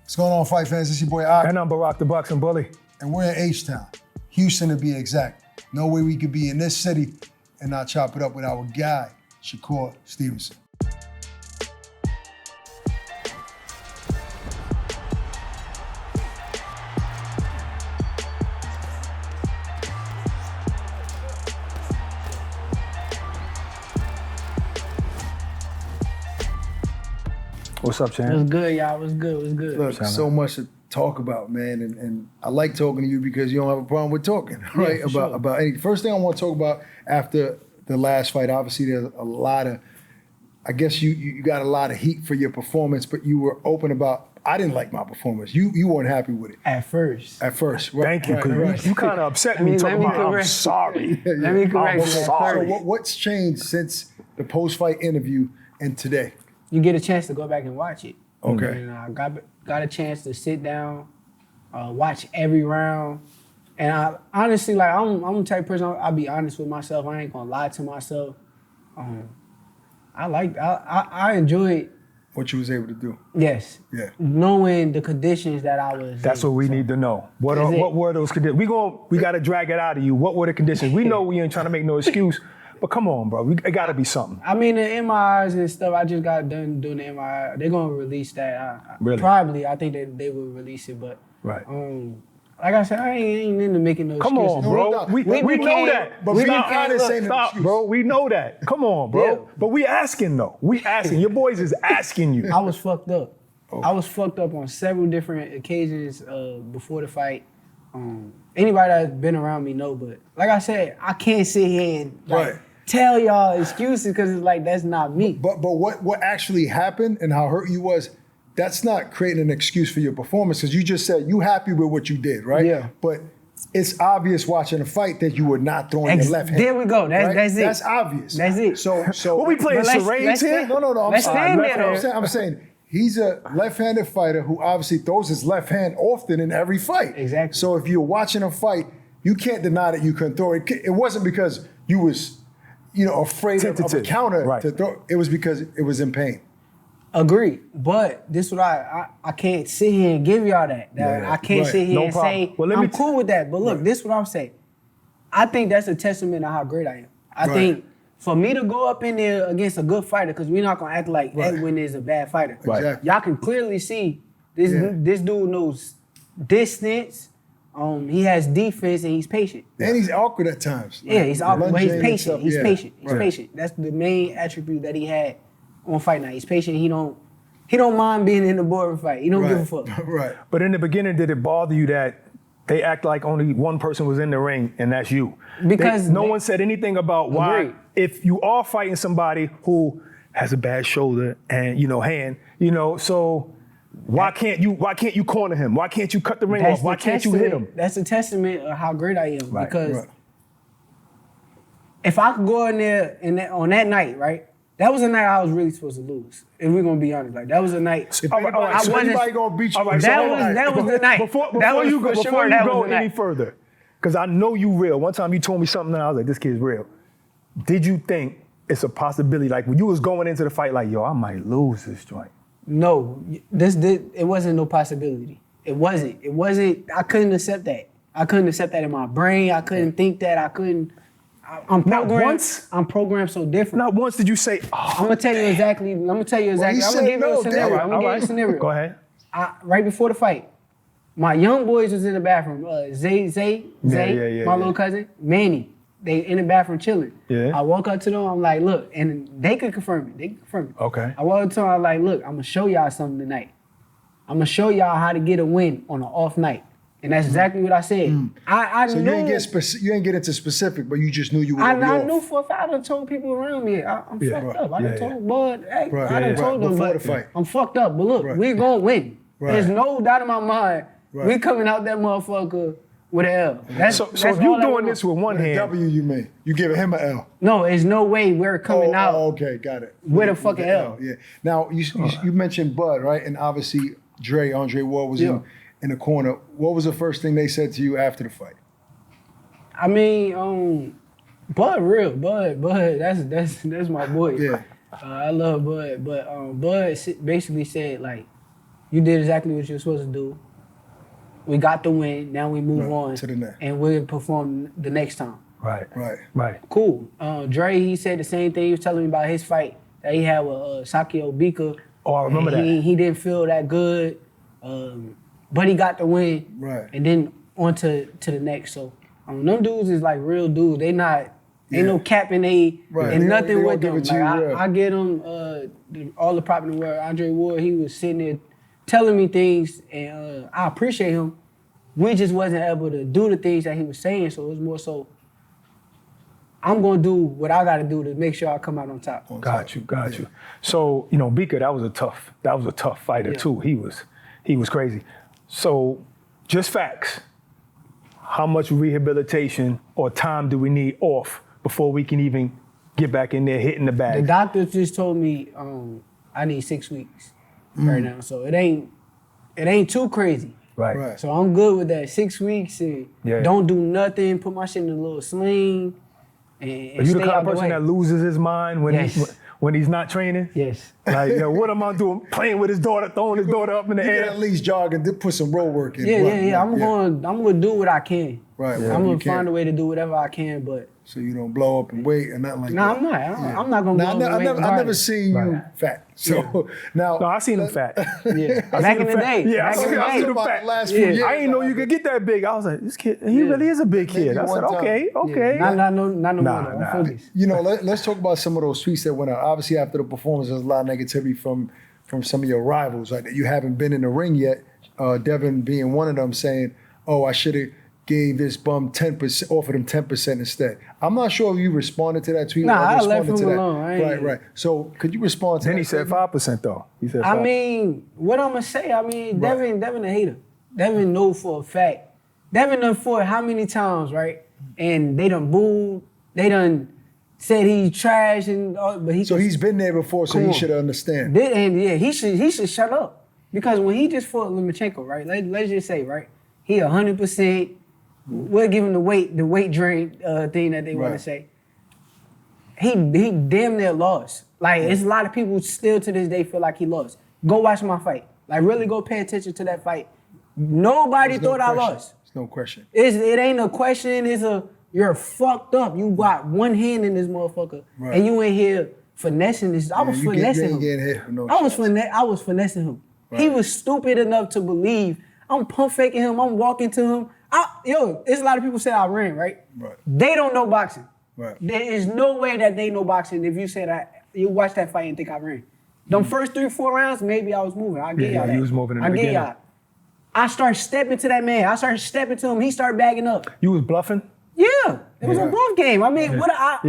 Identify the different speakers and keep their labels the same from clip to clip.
Speaker 1: What's going on, fight fans? It's your boy Ak.
Speaker 2: And I'm Barak the Boxing Bully.
Speaker 1: And we're in H-Town, Houston to be exact. No way we could be in this city and not chop it up with our guy, Shakur Stevenson.
Speaker 2: What's up, Chan?
Speaker 3: What's good, y'all? What's good? What's good?
Speaker 1: Look, so much to talk about, man, and I like talking to you because you don't have a problem with talking, right?
Speaker 3: Yeah,
Speaker 1: about anything. First thing I want to talk about after the last fight, obviously there's a lot of, I guess you got a lot of heat for your performance, but you were open about, I didn't like my performance. You weren't happy with it.
Speaker 3: At first.
Speaker 1: At first, right?
Speaker 2: Thank you, because you kind of upset me talking about I'm sorry.
Speaker 3: Let me correct you.
Speaker 1: So what's changed since the post-fight interview and today?
Speaker 3: You get a chance to go back and watch it.
Speaker 1: Okay.
Speaker 3: And I got a chance to sit down, watch every round. And I honestly, like, I'm the type of person, I'll be honest with myself. I ain't gonna lie to myself. I enjoyed
Speaker 1: What you was able to do.
Speaker 3: Yes.
Speaker 1: Yeah.
Speaker 3: Knowing the conditions that I was
Speaker 2: That's
Speaker 3: in.
Speaker 2: what we need to know. What were those conditions? We got to drag it out of you. What were the conditions? We know we ain't trying to make no excuse, but come on, bro. It got to be something.
Speaker 3: I mean, the MRIs and stuff, I just got done doing the MRI. They're going to release that.
Speaker 2: Really?
Speaker 3: Probably. I think that they will release it, but
Speaker 2: Right.
Speaker 3: like I said, I ain't into making no
Speaker 2: Come
Speaker 3: excuses.
Speaker 2: on, bro. We know that.
Speaker 1: But being honest ain't an
Speaker 2: Stop,
Speaker 1: excuse.
Speaker 2: bro. We know that. Come on, bro.
Speaker 3: Yeah.
Speaker 2: But we asking, though. We asking. Your boys is asking you.
Speaker 3: I was fucked up. I was fucked up on several different occasions before the fight. Anybody that's been around me know, but like I said, I can't sit here and tell y'all excuses because it's like, that's not me.
Speaker 1: But what actually happened and how hurt you was, that's not creating an excuse for your performance, because you just said you happy with what you did, right?
Speaker 3: Yeah.
Speaker 1: But it's obvious watching a fight that you were not throwing your left hand.
Speaker 3: There we go. That's it.
Speaker 1: That's obvious.
Speaker 3: That's it.
Speaker 1: So
Speaker 2: What we playing charades here?
Speaker 1: No.
Speaker 3: Let's stand there.
Speaker 1: I'm saying he's a left-handed fighter who obviously throws his left hand often in every fight.
Speaker 3: Exactly.
Speaker 1: So if you're watching a fight, you can't deny that you couldn't throw it. It wasn't because you was, afraid of a counter to throw. It was because it was in pain.
Speaker 3: Agreed. But this is what I can't sit here and give y'all that. I can't sit here and say, I'm cool with that. But look, this is what I'm saying. I think that's a testament of how great I am. I think for me to go up in there against a good fighter, because we're not going to act like Edwin is a bad fighter.
Speaker 1: Exactly.
Speaker 3: Y'all can clearly see this dude knows distance. He has defense and he's patient.
Speaker 1: And he's awkward at times.
Speaker 3: Yeah, he's awkward, but he's patient.
Speaker 1: Stuff.
Speaker 3: He's patient. He's patient. That's the main attribute that he had on fight night. He's patient. He don't mind being in the boardroom fight. He don't give a fuck.
Speaker 1: Right.
Speaker 2: But in the beginning, did it bother you that they act like only one person was in the ring and that's you?
Speaker 3: Because
Speaker 2: no one said anything about why, if you are fighting somebody who has a bad shoulder and hand, so why can't you corner him? Why can't you cut the ring off? Why can't you hit him?
Speaker 3: That's a testament of how great I am. Because if I could go in there on that night, right? That was a night I was really supposed to lose. If we're gonna be honest, like that was a night.
Speaker 1: If anybody gonna beat you,
Speaker 3: that was the night.
Speaker 2: Before you go any further, because I know you real. One time you told me something and I was like, this kid's real. Did you think it's a possibility, like when you was going into the fight, like, yo, I might lose this joint?
Speaker 3: No, it wasn't no possibility. It wasn't. I couldn't accept that. I couldn't accept that in my brain. I couldn't think that. I'm programmed.
Speaker 2: Not once?
Speaker 3: I'm programmed so different.
Speaker 2: Not once did you say,
Speaker 3: I'm gonna tell you exactly. I'm gonna give you a scenario. I'm gonna give you a scenario.
Speaker 2: Go ahead.
Speaker 3: Right before the fight, my young boys was in the bathroom. Zay, my little cousin, Manny. They in the bathroom chilling.
Speaker 2: Yeah.
Speaker 3: I walk up to them. I'm like, look, and they could confirm it.
Speaker 2: Okay.
Speaker 3: I walk up to them. I'm like, look, I'm gonna show y'all something tonight. I'm gonna show y'all how to get a win on an off night. And that's exactly what I said. I
Speaker 1: knew. You ain't get into specific, but you just knew you were gonna be
Speaker 3: I knew for a fact. I done told people around me, I'm fucked up. I done told Bud, hey, I done told them,
Speaker 1: before the fight.
Speaker 3: I'm fucked up. But look, we're gonna win. There's no doubt in my mind. We coming out that motherfucker with an L.
Speaker 2: So if you doing this with one hand.
Speaker 1: W you mean? You giving him an L?
Speaker 3: No, there's no way we're coming out.
Speaker 1: Okay, got it.
Speaker 3: With a fucking L.
Speaker 1: Yeah. Now, you mentioned Bud, right? And obviously, Andre Ward was in the corner. What was the first thing they said to you after the fight?
Speaker 3: I mean, Bud real. Bud, that's my boy.
Speaker 1: Yeah.
Speaker 3: I love Bud. But Bud basically said, like, You did exactly what you were supposed to do. We got the win. Now we move on
Speaker 1: to the next,
Speaker 3: and we'll perform the next time.
Speaker 2: Right.
Speaker 3: Cool. Dre, he said the same thing. He was telling me about his fight that he had with Sakio Bika.
Speaker 2: Oh, I remember that.
Speaker 3: He didn't feel that good, but he got the win.
Speaker 1: Right.
Speaker 3: And then on to the next. So them dudes is like real dudes. They not ain't no cap in and nothing with them. Like I get them all the prop in the world. Andre Ward, he was sitting there telling me things, and I appreciate him. We just wasn't able to do the things that he was saying, so it was more so, I'm gonna do what I gotta do to make sure I come out on top.
Speaker 2: Got you. So, Bika, that was a tough fighter too. He was crazy. So, just facts. How much rehabilitation or time do we need off before we can even get back in there hitting the bag?
Speaker 3: The doctor just told me I need 6 weeks right now, so it ain't too crazy.
Speaker 2: Right.
Speaker 3: So I'm good with that. 6 weeks and don't do nothing. Put my shit in a little sling. And
Speaker 2: Are you the kind of person that loses his mind when he's not training?
Speaker 3: Yes.
Speaker 2: Like, what am I doing? Playing with his daughter, throwing his daughter up in the air.
Speaker 1: You can at least jog and put some road work in.
Speaker 3: Yeah. I'm gonna do what I can.
Speaker 1: Right.
Speaker 3: I'm gonna find a way to do whatever I can, but.
Speaker 1: So you don't blow up and wait and nothing like that.
Speaker 3: No, I'm not. I'm not gonna blow up and wait.
Speaker 1: I've never seen you fat. So now.
Speaker 2: No, I seen him fat.
Speaker 3: Back in the day.
Speaker 2: Yeah, I seen him fat.
Speaker 1: Last few years.
Speaker 2: I didn't know you could get that big. I was like, this kid, he really is a big kid. I said, okay.
Speaker 3: Not no more.
Speaker 1: Let's talk about some of those tweets that went out. Obviously, after the performance, there's a lot of negativity from some of your rivals. Right? You haven't been in the ring yet. Devin being one of them, saying, "Oh, I should have gave this bum 10%, offered him 10% instead." I'm not sure if you responded to that tweet.
Speaker 3: Nah, I left him alone.
Speaker 1: Right. So could you respond to that?
Speaker 2: Then he said 5% though. He said 5%.
Speaker 3: I mean, what I'm gonna say? I mean, Devin a hater. Devin know for a fact. Devin done fought how many times, right? And they done booed. They done said he trash and all, but he.
Speaker 1: So he's been there before, so he should understand.
Speaker 3: And he should shut up because when he just fought Lomachenko, right? Let's just say, right? He 100%. We'll give him the weight drain thing that they want to say. He damn near lost. Like, it's a lot of people still to this day feel like he lost. Go watch my fight. Like, really go pay attention to that fight. Nobody thought I lost.
Speaker 1: There's no question.
Speaker 3: It ain't a question. You're fucked up. You got one hand in this motherfucker, and you in here finessing this. I was finessing him. I was finessing him. Right. He was stupid enough to believe I'm pump faking him. I'm walking to him. There's a lot of people say I ran, right? They don't know boxing.
Speaker 1: Right.
Speaker 3: There is no way that they know boxing if you say that, you watch that fight and think I ran. Them first 3-4 rounds, maybe I was moving. I'll give y'all that.
Speaker 2: He was moving in the beginning.
Speaker 3: Y'all. I started stepping to that man. I started stepping to him. He started bagging up.
Speaker 2: You was bluffing?
Speaker 3: Yeah. It was a bluff game. I mean,
Speaker 2: you got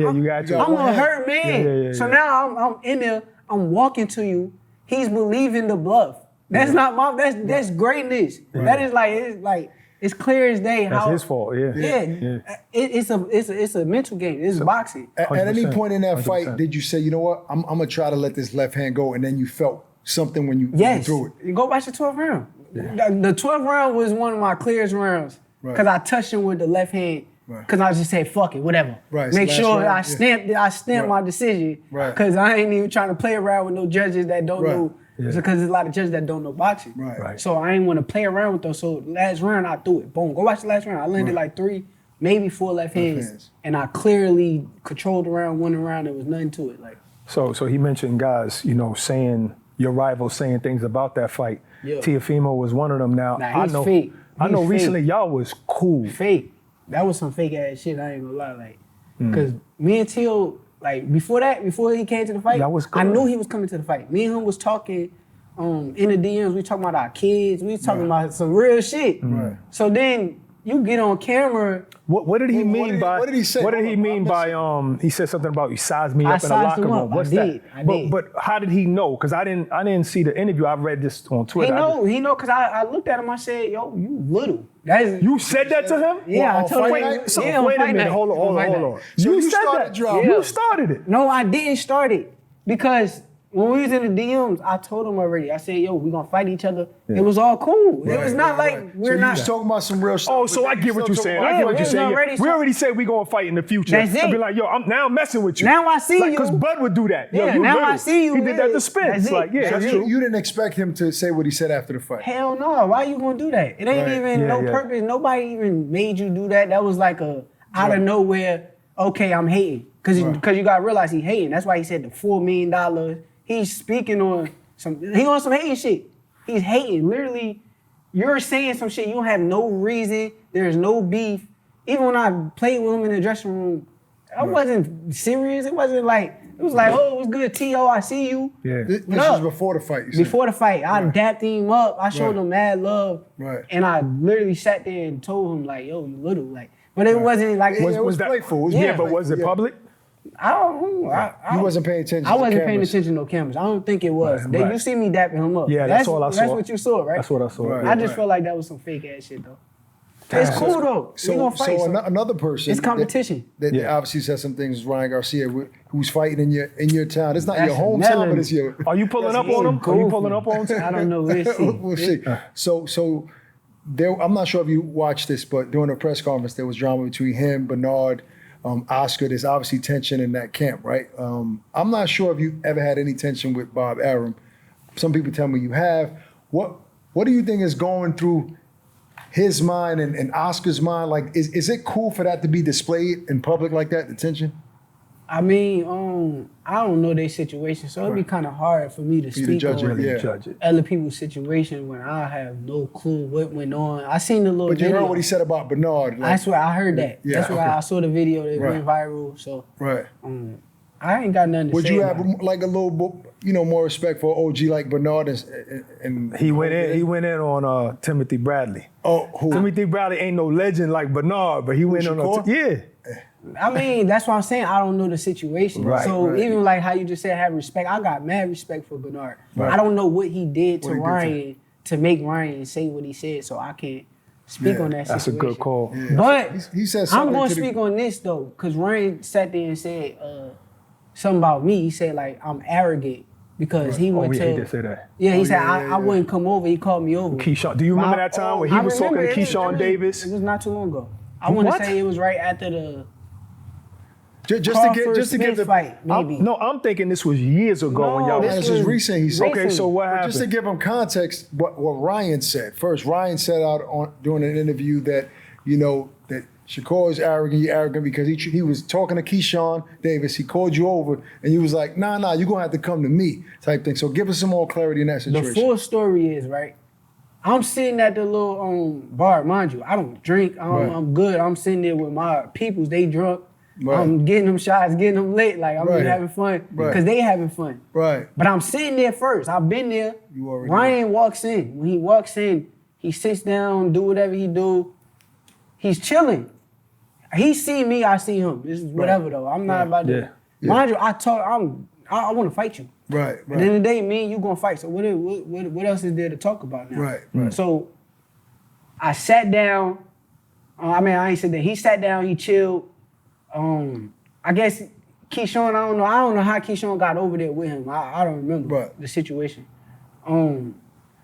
Speaker 2: to.
Speaker 3: I'm a hurt man. So now I'm in there. I'm walking to you. He's believing the bluff. That's not that's greatness. That is it's clear as day.
Speaker 2: That's his fault.
Speaker 3: It's a mental game. It's boxing.
Speaker 1: At any point in that fight, did you say, you know what, I'm gonna try to let this left hand go, and then you felt something when you threw it?
Speaker 3: You go watch the 12th round. The 12th round was one of my clearest rounds because I touched him with the left hand. Because I just said, fuck it, whatever.
Speaker 1: Right.
Speaker 3: Make sure I stamped my decision. Because I ain't even trying to play around with no judges that don't know. Because there's a lot of judges that don't know boxing.
Speaker 1: Right.
Speaker 3: So I ain't want to play around with those. So last round, I threw it. Boom. Go watch the last round. I landed like 3, maybe 4 left hands. And I clearly controlled the round, won the round. There was nothing to it.
Speaker 2: So he mentioned guys, saying, your rivals saying things about that fight.
Speaker 3: Yeah.
Speaker 2: Tiafimo was one of them. Now,
Speaker 3: he's fake.
Speaker 2: I know recently y'all was cool.
Speaker 3: Fake. That was some fake ass shit, I ain't gonna lie. Because me and Tio, before he came to the fight, I knew he was coming to the fight. Me and him was talking in the DMs. We talking about our kids. We talking about some real shit.
Speaker 1: Right.
Speaker 3: So then you get on camera.
Speaker 2: What did he mean by?
Speaker 1: What did he say?
Speaker 2: What did he mean by? He said something about you sized me up in a locker room. What's that?
Speaker 3: I did.
Speaker 2: But how did he know? Because I didn't see the interview. I read this on Twitter.
Speaker 3: He know. Because I looked at him. I said, "Yo, you little."
Speaker 2: You said that to him?
Speaker 3: Yeah, I told him.
Speaker 2: Wait a minute. Hold on.
Speaker 1: So
Speaker 2: You said
Speaker 1: started
Speaker 2: that.
Speaker 1: drama.
Speaker 2: You started it.
Speaker 3: No, I didn't start it because when we was in the DMs, I told him already. I said, yo, we gonna fight each other. Yeah. It was all cool. It was not like we're not.
Speaker 1: So you talking about some real stuff.
Speaker 2: Oh, so I get what you're saying. I get what you're saying. We already said we gonna fight in the future.
Speaker 3: That's it.
Speaker 2: I'd be like, yo, I'm messing with you.
Speaker 3: Now I see you.
Speaker 2: Because Bud would do that.
Speaker 3: Yeah,
Speaker 2: yo,
Speaker 3: now
Speaker 2: little.
Speaker 3: I see you.
Speaker 2: He did that to Spence.
Speaker 3: That's
Speaker 2: like, yeah,
Speaker 1: so
Speaker 2: that's true.
Speaker 1: You didn't expect him to say what he said after the fight.
Speaker 3: Hell no. Why you gonna do that? It ain't even purpose. Nobody even made you do that. That was like a out of nowhere. Okay, I'm hating. Because you gotta realize he hating. That's why he said the $4 million. He's speaking on some hating shit. He's hating. Literally, you're saying some shit. You don't have no reason. There's no beef. Even when I played with him in the dressing room, I wasn't serious. It wasn't like, it was like, oh, it was good, T.O., I see you.
Speaker 1: Yeah. This was before the fight, you said.
Speaker 3: Before the fight. I dapped him up. I showed him mad love.
Speaker 1: Right.
Speaker 3: And I literally sat there and told him, like, yo, you little. Like, but it wasn't like...
Speaker 1: It was playful.
Speaker 2: But was it public?
Speaker 3: I don't know.
Speaker 1: You wasn't paying attention
Speaker 3: I wasn't paying attention to no cameras. I don't think it was.
Speaker 2: Right.
Speaker 3: You see me dapping him up.
Speaker 2: Yeah, that's all I saw.
Speaker 3: That's what you saw, right?
Speaker 2: That's what I saw.
Speaker 1: Right.
Speaker 3: I just feel like that was some fake ass shit, though. It's cool, though. We gonna fight.
Speaker 1: So another person...
Speaker 3: It's competition.
Speaker 1: That obviously said some things, Ryan Garcia, who's fighting in your town. It's not your hometown, but it's your...
Speaker 2: Are you pulling up on him? Are you pulling up on him?
Speaker 3: I don't know. We'll see.
Speaker 1: We'll see. So there, I'm not sure if you watched this, but during a press conference, there was drama between him, Bernard, Oscar. There's obviously tension in that camp, right? I'm not sure if you ever had any tension with Bob Arum. Some people tell me you have. What do you think is going through his mind and Oscar's mind? Like, is it cool for that to be displayed in public like that, the tension?
Speaker 3: I mean, I don't know their situation, so it'd be kind of hard for me to speak on other people's situation when I have no clue what went on. I seen the little
Speaker 1: But you
Speaker 3: video.
Speaker 1: heard what he said about Bernard. Like,
Speaker 3: That's why I heard that.
Speaker 1: Yeah,
Speaker 3: That's why I saw the video that went viral. So I ain't got nothing to say.
Speaker 1: Would you have like a little, more respect for OG like Bernard and
Speaker 2: he went in on Timothy Bradley.
Speaker 1: Oh, who?
Speaker 2: Timothy Bradley ain't no legend like Bernard, but he went on
Speaker 3: I mean, that's what I'm saying. I don't know the situation. Even like how you just said, have respect. I got mad respect for Bernard. I don't know what he did to Ryan to make Ryan say what he said, so I can't speak on that situation.
Speaker 2: That's a good call.
Speaker 1: Yeah.
Speaker 3: But
Speaker 1: he said
Speaker 3: I'm going to speak on this, though, because Ryan sat there and said something about me. He said, like, I'm arrogant because he went to...
Speaker 2: he did say that.
Speaker 3: Yeah, he said, I wouldn't come over. He called me over.
Speaker 2: Keyshawn. Do you remember that time when he was talking to Keyshawn Davis?
Speaker 3: It was not too long ago. I want to say it was right after the...
Speaker 1: Just to give the
Speaker 3: fight, maybe.
Speaker 2: I'm thinking this was years ago when y'all.
Speaker 1: This was recent. He said.
Speaker 2: Okay, so what happened?
Speaker 1: Just to give him context, what Ryan said first. Ryan said during an interview that that Shakur is arrogant because he was talking to Keyshawn Davis. He called you over and you was like, nah, you're gonna have to come to me type thing. So give us some more clarity in that situation.
Speaker 3: The full story is right. I'm sitting at the little bar, mind you. I don't drink. I'm good. I'm sitting there with my peoples. They drunk. I'm getting them shots, getting them lit. Like, I'm having fun because they having fun.
Speaker 1: Right.
Speaker 3: But I'm sitting there first. I've been there. Ryan walks in. When he walks in, he sits down, do whatever he do. He's chilling. He see me, I see him. This is whatever, though. I'm not about to. Mind you, I want to fight you.
Speaker 1: Right.
Speaker 3: At the end of the day, me and you going to fight. So what else is there to talk about now?
Speaker 1: Right.
Speaker 3: So I sat down. I ain't said that. He sat down, he chilled. I guess Keyshawn, I don't know how Keyshawn got over there with him. I don't remember the situation.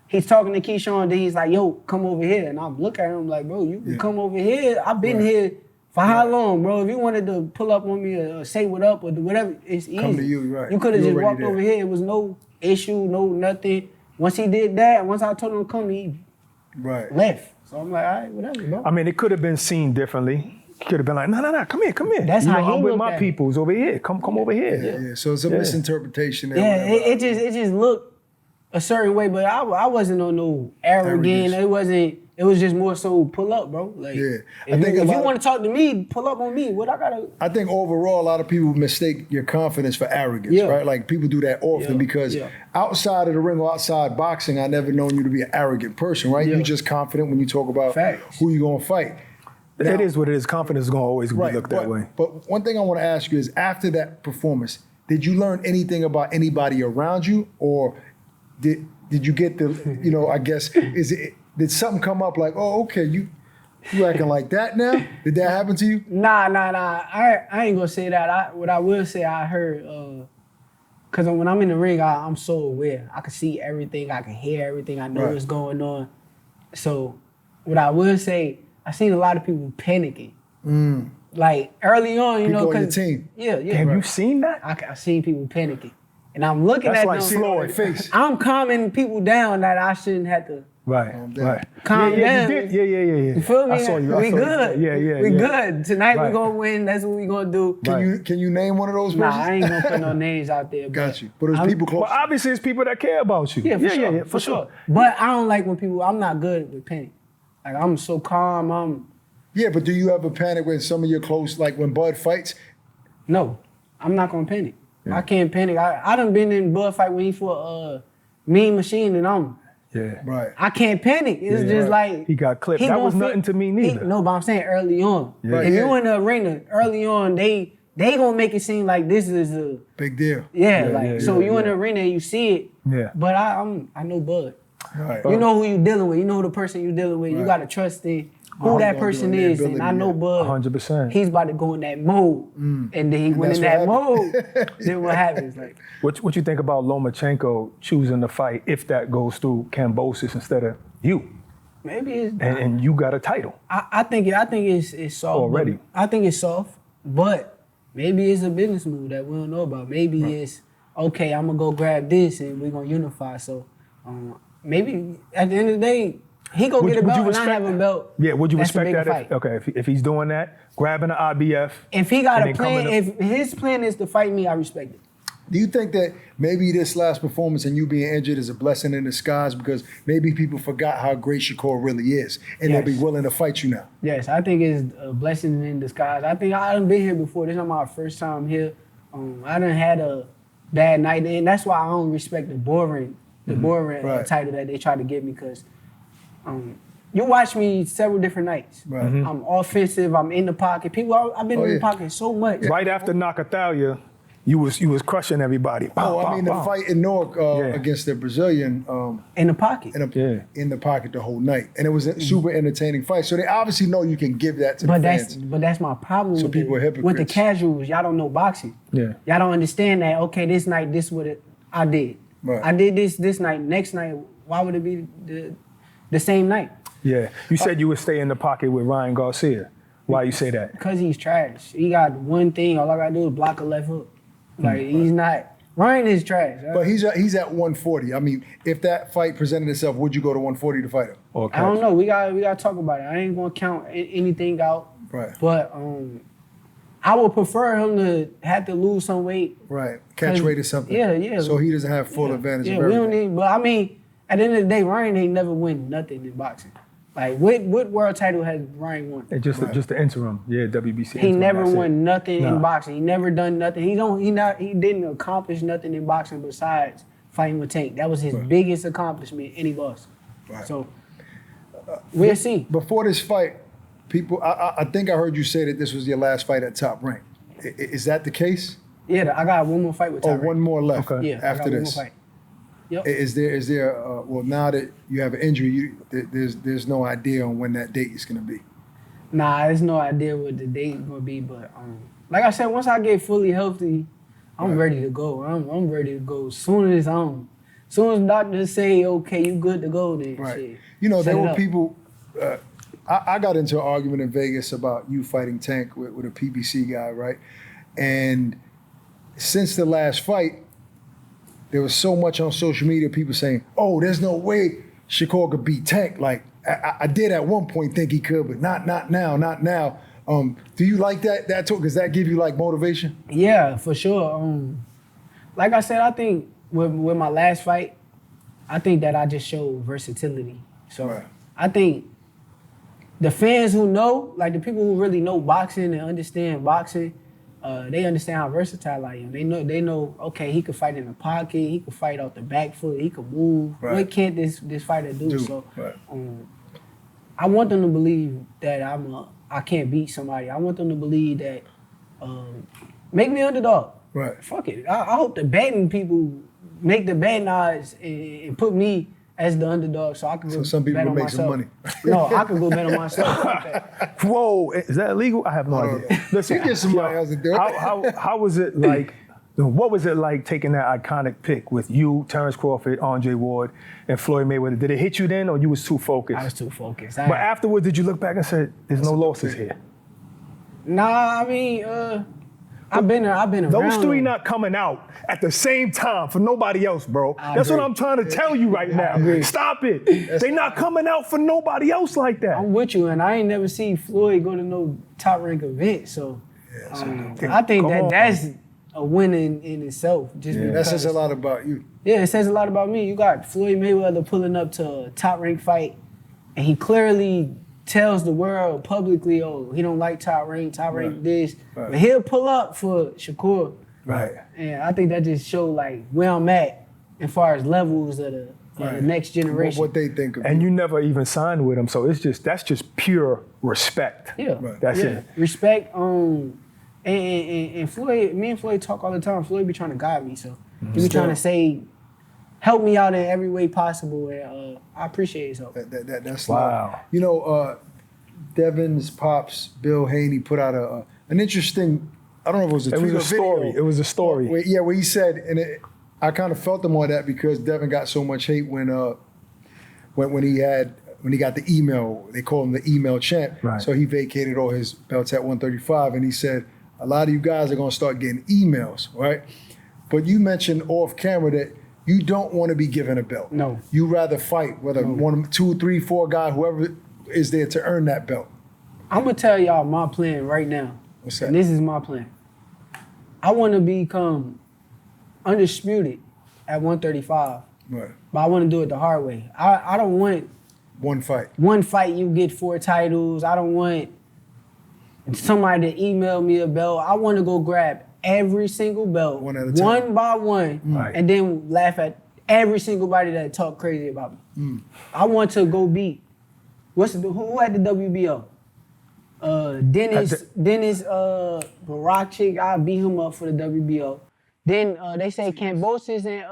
Speaker 3: He's talking to Keyshawn, then he's like, yo, come over here. And I'm looking at him like, bro, you can come over here. I've been here for how long, bro? If you wanted to pull up on me or say what up or do whatever, it's easy.
Speaker 1: Come to you, right.
Speaker 3: You could have just walked over here. It was no issue, no nothing. Once he did that, once I told him to come, he left. So I'm like, all right, whatever, bro.
Speaker 2: I mean, it could have been seen differently. Could have been like, no, come here.
Speaker 3: That's how he
Speaker 2: I'm with
Speaker 3: looked
Speaker 2: my
Speaker 3: at
Speaker 2: peoples over here. Come over here.
Speaker 1: Yeah. So it's a misinterpretation.
Speaker 3: It just looked a certain way, but I wasn't on no arrogant. It was just more so pull up, bro. Like, if you want to talk to me, pull up on me. What I gotta?
Speaker 1: I think overall, a lot of people mistake your confidence for arrogance, right? Like people do that often because outside of the ring or outside boxing, I never known you to be an arrogant person, right? You're just confident when you talk about who you're gonna fight.
Speaker 2: Now, it is what it is. Confidence is going to always look that way.
Speaker 1: But one thing I want to ask you is, after that performance, did you learn anything about anybody around you, or did you get the, I guess, did something come up like, oh, okay, you acting like that now? Did that happen to you?
Speaker 3: Nah. I ain't gonna say that. What I will say, I heard, Because when I'm in the ring, I'm so aware. I can see everything. I can hear everything. I know what's going on. So what I will say, I seen a lot of people panicking. Like early on, you know,
Speaker 1: because your team.
Speaker 3: Yeah.
Speaker 2: Have you seen that?
Speaker 3: I seen people panicking, and I'm looking
Speaker 2: That's
Speaker 3: at
Speaker 2: like
Speaker 3: them.
Speaker 2: Floyd.
Speaker 1: Face.
Speaker 3: I'm calming people down that I shouldn't have to.
Speaker 2: Right.
Speaker 3: Calm
Speaker 2: yeah,
Speaker 3: down.
Speaker 2: You did. Yeah.
Speaker 3: You feel me?
Speaker 2: I saw you.
Speaker 3: We good. We good. Tonight we gonna win. That's what we gonna do.
Speaker 1: Can you name one of those
Speaker 3: Nah,
Speaker 1: persons?
Speaker 3: I ain't gonna put no names out there.
Speaker 1: Got you. But there's people close.
Speaker 2: Well, obviously, it's people that care about you.
Speaker 3: Yeah, for sure. But I don't like when people. I'm not good with panic. Like I'm so calm.
Speaker 1: Yeah, but do you ever panic when some of your close, like when Bud fights?
Speaker 3: No, I'm not gonna panic. I can't panic. I done been in Bud fight when he fought Mean Machine and
Speaker 2: Yeah.
Speaker 1: Right.
Speaker 3: I can't panic. It's just like
Speaker 2: he got clipped. That was nothing to me neither.
Speaker 3: No, but I'm saying early on.
Speaker 2: Yeah.
Speaker 3: If you in the arena early on, they gonna make it seem like this is a
Speaker 1: big deal.
Speaker 3: So you in the arena and you see it.
Speaker 2: Yeah.
Speaker 3: But I know Bud.
Speaker 1: Right.
Speaker 3: You know who you dealing with. You know the person you dealing with. You gotta trust in who that person is. And I know Bud.
Speaker 2: 100%.
Speaker 3: He's about to go in that mode. And then he went in that mode. Then what happens? Like
Speaker 2: what you think about Lomachenko choosing to fight if that goes through Kambosos instead of you?
Speaker 3: Maybe it's
Speaker 2: and you got a title.
Speaker 3: I think it's soft
Speaker 2: already.
Speaker 3: I think it's soft, but maybe it's a business move that we don't know about. Maybe it's okay. I'm gonna go grab this and we're gonna unify. So maybe at the end of the day, he go get a belt and I have a belt.
Speaker 2: Yeah, would you
Speaker 3: That's a
Speaker 2: respect
Speaker 3: bigger
Speaker 2: that?
Speaker 3: fight.
Speaker 2: If he's doing that, grabbing an IBF.
Speaker 3: If he got
Speaker 2: and
Speaker 3: a
Speaker 2: then
Speaker 3: plan,
Speaker 2: coming
Speaker 3: if his plan is to fight me, I respect it.
Speaker 1: Do you think that maybe this last performance and you being injured is a blessing in disguise because maybe people forgot how great Shakur really is and they'll be willing to fight you now?
Speaker 3: Yes, I think it's a blessing in disguise. I think I done been here before. This is not my first time here. I done had a bad night, and that's why I don't respect the boring title that they try to give me because you watch me several different nights.
Speaker 1: Right.
Speaker 3: I'm offensive. I'm in the pocket. I've been in the pocket so much.
Speaker 2: Right after Nakatalia, you was crushing everybody.
Speaker 1: The fight in Newark against the Brazilian
Speaker 3: in the pocket.
Speaker 1: In the pocket the whole night. And it was a super entertaining fight. So they obviously know you can give that to the fans.
Speaker 3: But that's my problem
Speaker 1: So people are hypocrites.
Speaker 3: with the casuals. Y'all don't know boxing.
Speaker 2: Yeah.
Speaker 3: Y'all don't understand that, okay, this night, this is what I did.
Speaker 1: Right.
Speaker 3: I did this night. Next night, why would it be the same night?
Speaker 2: Yeah. You said you would stay in the pocket with Ryan Garcia. Why you say that?
Speaker 3: Because he's trash. He got one thing. All I got to do is block a left hook. Like, he's not. Ryan is trash.
Speaker 1: But he's at 140. I mean, if that fight presented itself, would you go to 140 to fight him?
Speaker 3: I don't know. We got to talk about it. I ain't going to count anything out.
Speaker 1: Right.
Speaker 3: But I would prefer him to have to lose some weight.
Speaker 1: Right. Catch weight or something.
Speaker 3: Yeah.
Speaker 1: So he doesn't have full advantage of
Speaker 3: we
Speaker 1: everything.
Speaker 3: don't need. But I mean, at the end of the day, Ryan ain't never win nothing in boxing. Like, what world title has Ryan won?
Speaker 2: Just the interim. Yeah, WBC.
Speaker 3: He
Speaker 2: interim,
Speaker 3: never
Speaker 2: that's
Speaker 3: won
Speaker 2: it.
Speaker 3: nothing in boxing. He never done nothing. He didn't accomplish nothing in boxing besides fighting with Tank. That was his biggest accomplishment, and he lost.
Speaker 1: Right.
Speaker 3: So we'll see.
Speaker 1: Before this fight, people, I think I heard you say that this was your last fight at Top Rank. Is that the case?
Speaker 3: Yeah, I got one more fight with Tyron.
Speaker 1: One more left.
Speaker 2: Okay.
Speaker 3: Yeah,
Speaker 1: After
Speaker 3: I got
Speaker 1: this.
Speaker 3: one more fight. Yep.
Speaker 1: Is there well, now that you have an injury, there's no idea on when that date is going to be?
Speaker 3: Nah, there's no idea what the date is gonna be, but like I said, once I get fully healthy, I'm ready to go. I'm ready to go. Soon as doctors say, okay, you good to go, then shit.
Speaker 1: You know, there
Speaker 3: Set it
Speaker 1: were
Speaker 3: up.
Speaker 1: people. I got into an argument in Vegas about you fighting Tank with a PBC guy, right? And since the last fight, there was so much on social media, people saying, "Oh, there's no way Shakur could beat Tank." Like I did at one point think he could, but not now. Do you like that talk? Does that give you like motivation?
Speaker 3: Yeah, for sure. Like I said, I think with my last fight, I think that I just showed versatility. So I think the fans who know, like the people who really know boxing and understand boxing, they understand how versatile I am. They know. Okay, he could fight in the pocket. He could fight off the back foot. He could move.
Speaker 1: Right.
Speaker 3: What can't this fighter do? So,
Speaker 1: right.
Speaker 3: I want them to believe that I can't beat somebody. I want them to believe that make me underdog.
Speaker 1: Right.
Speaker 3: Fuck it. I hope the betting people make the betting odds and put me as the underdog so I can go
Speaker 1: some people
Speaker 3: bet on
Speaker 1: make
Speaker 3: myself.
Speaker 1: some money.
Speaker 3: No, I can go bet on myself. Fuck that.
Speaker 2: Whoa, is that illegal? I have no idea. Listen,
Speaker 1: You get somebody else to do it.
Speaker 2: how was it like What was it like taking that iconic pick with you, Terrence Crawford, Andre Ward, and Floyd Mayweather? Did it hit you then, or you was too focused?
Speaker 3: I was too focused.
Speaker 2: But afterwards, did you look back and say, "There's no losses here"?
Speaker 3: Nah, I mean, I've been around.
Speaker 2: Those three not coming out at the same time for nobody else, bro. That's what I'm trying to tell you right now. Stop it. They not coming out for nobody else like that.
Speaker 3: I'm with you, and I ain't never seen Floyd go to no top rank event, so I think that's a win in itself. Just because,
Speaker 1: that says a lot about you.
Speaker 3: Yeah, it says a lot about me. You got Floyd Mayweather pulling up to a top rank fight, and he clearly tells the world publicly, oh, he don't like top rank this. Right. But he'll pull up for Shakur.
Speaker 1: Right.
Speaker 3: And I think that just showed like where I'm at as far as levels of the next generation.
Speaker 1: What they think of
Speaker 2: and you never even signed with him, so that's just pure respect.
Speaker 3: Yeah.
Speaker 1: Right.
Speaker 3: That's it. Respect. And Floyd, me and Floyd talk all the time. Floyd be trying to guide me, so he be trying to say, help me out in every way possible, and I appreciate his help.
Speaker 1: That's
Speaker 2: wow.
Speaker 1: You know, Devin's pops, Bill Haney, put out an interesting. I don't know if it was a tweet or
Speaker 2: story.
Speaker 1: video.
Speaker 2: It was a story.
Speaker 1: Where he said, and I kind of felt him on that because Devin got so much hate when he got the email. They call him the email champ.
Speaker 2: Right.
Speaker 1: So he vacated all his belts at 135, and he said, a lot of you guys are going to start getting emails, right? But you mentioned off camera that you don't want to be given a belt.
Speaker 3: No.
Speaker 1: You rather fight, whether 1, 2, 3, 4 guy, whoever is there to earn that belt.
Speaker 3: I'm going to tell y'all my plan right now.
Speaker 1: What's that?
Speaker 3: And this is my plan. I want to become undisputed at 135.
Speaker 1: Right.
Speaker 3: But I want to do it the hard way. I don't want
Speaker 1: one fight
Speaker 3: you get 4 titles. I don't want somebody to email me a belt. I want to go grab every single belt,
Speaker 1: one at a time,
Speaker 3: one by one,
Speaker 2: right,
Speaker 3: and then laugh at every single body that talk crazy about me. I want to go beat who had the WBO? Dennis Barak. I beat him up for the WBO. Then they say Kambosos and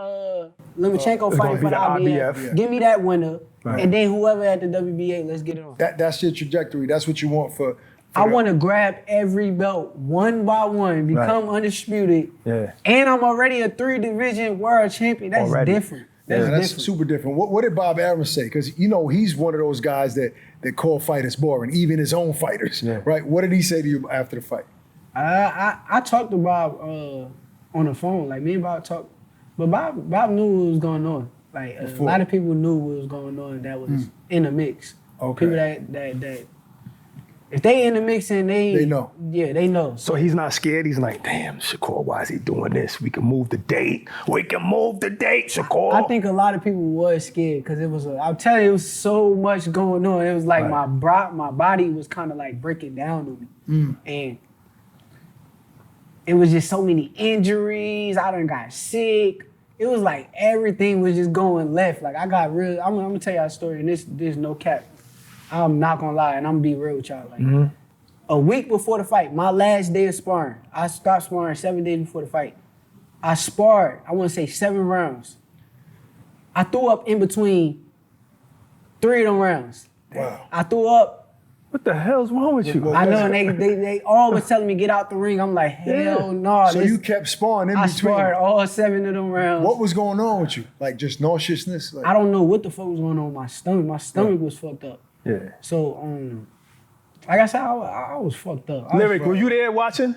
Speaker 3: Lomachenko fighting for the IBF.
Speaker 1: Yeah.
Speaker 3: Give me that winner,
Speaker 2: right,
Speaker 3: and then whoever at the WBA, let's get it on.
Speaker 1: That's your trajectory. That's what you want for
Speaker 3: I want to grab every belt one by one, become undisputed, and I'm already a 3-division world champion. That's different.
Speaker 1: That's super different. What did Bob Arum say? Because you know he's one of those guys that call fighters boring, even his own fighters, right? What did he say to you after the fight?
Speaker 3: I talked to Bob on the phone. Like me and Bob talked, but Bob knew what was going on. Like a lot of people knew what was going on that was in the mix.
Speaker 1: Okay.
Speaker 3: People that if they in the mix and they
Speaker 1: know.
Speaker 3: Yeah, they know.
Speaker 2: So he's not scared. He's like, damn, Shakur, why is he doing this? We can move the date. We can move the date, Shakur.
Speaker 3: I think a lot of people was scared because it was. I'm telling you, it was so much going on. It was like my body was kind of like breaking down on me, and it was just so many injuries. I done got sick. It was like everything was just going left. Like I got real. I'm gonna tell y'all a story, and this no cap. I'm not gonna lie, and I'm gonna be real with y'all. Like a week before the fight, my last day of sparring, I stopped sparring 7 days before the fight. I sparred, I want to say 7 rounds. I threw up in between 3 of them rounds.
Speaker 1: Wow.
Speaker 3: I threw up.
Speaker 2: What the hell's wrong with you?
Speaker 3: I know, and they always telling me get out the ring. I'm like, hell no.
Speaker 1: So you kept sparring in between.
Speaker 3: I sparred all 7 of them rounds.
Speaker 1: What was going on with you? Like just nauseousness? Like,
Speaker 3: I don't know what the fuck was going on with my stomach. My stomach was fucked up.
Speaker 2: Yeah.
Speaker 3: So, like I said, I was fucked up.
Speaker 2: Lyric, were you there watching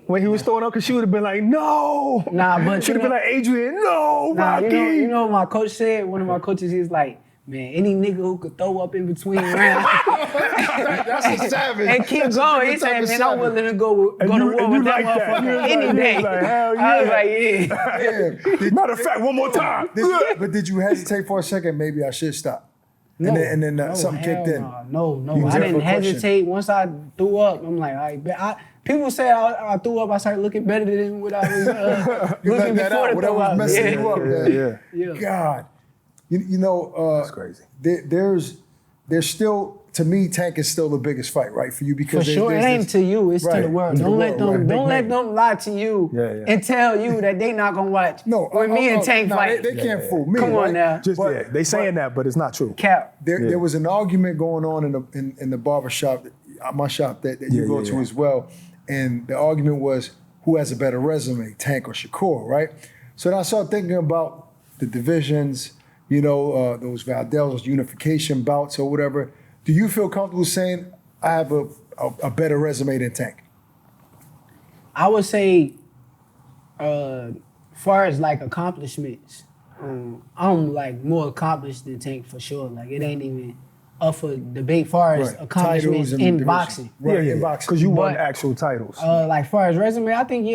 Speaker 2: when he was throwing up? Because she would have been like, no.
Speaker 3: Nah, but
Speaker 2: she'd have been like, Adrian, no, Rocky.
Speaker 3: You know what my coach said? One of my coaches, he was like, man, any nigga who could throw up in between rounds.
Speaker 1: That's a savage.
Speaker 3: And keep going. He said, man, I'm willing to go to war with that motherfucker any day.
Speaker 2: Like, hell yeah.
Speaker 3: I was like, yeah.
Speaker 2: Matter of fact, one more time.
Speaker 1: But did you hesitate for a second? Maybe I should stop.
Speaker 3: No,
Speaker 1: and then something kicked in.
Speaker 3: No. I didn't hesitate. Once I threw up, I'm like, all right. People say I threw up. I started looking better than what I was looking before the throw up.
Speaker 1: Messing you up.
Speaker 3: Yeah.
Speaker 1: God, you know,
Speaker 2: that's crazy.
Speaker 1: There's still, to me, Tank is still the biggest fight, right, for you because
Speaker 3: for sure it ain't to you, it's to the world. Don't let them lie to you and tell you that they not gonna watch. When me and Tank fight,
Speaker 1: they can't fool me.
Speaker 3: Come on now.
Speaker 2: They saying that, but it's not true.
Speaker 3: Cap.
Speaker 1: There was an argument going on in the barber shop, my shop that you go to as well, and the argument was who has a better resume, Tank or Shakur, right? So then I started thinking about the divisions, those Valdez, those unification bouts or whatever. Do you feel comfortable saying I have a better resume than Tank?
Speaker 3: I would say, far as like accomplishments, I'm like more accomplished than Tank for sure. Like it ain't even up for debate. Far as accomplishments in boxing,
Speaker 1: right? In boxing,
Speaker 2: because you won actual titles.
Speaker 3: Like far as resume, I think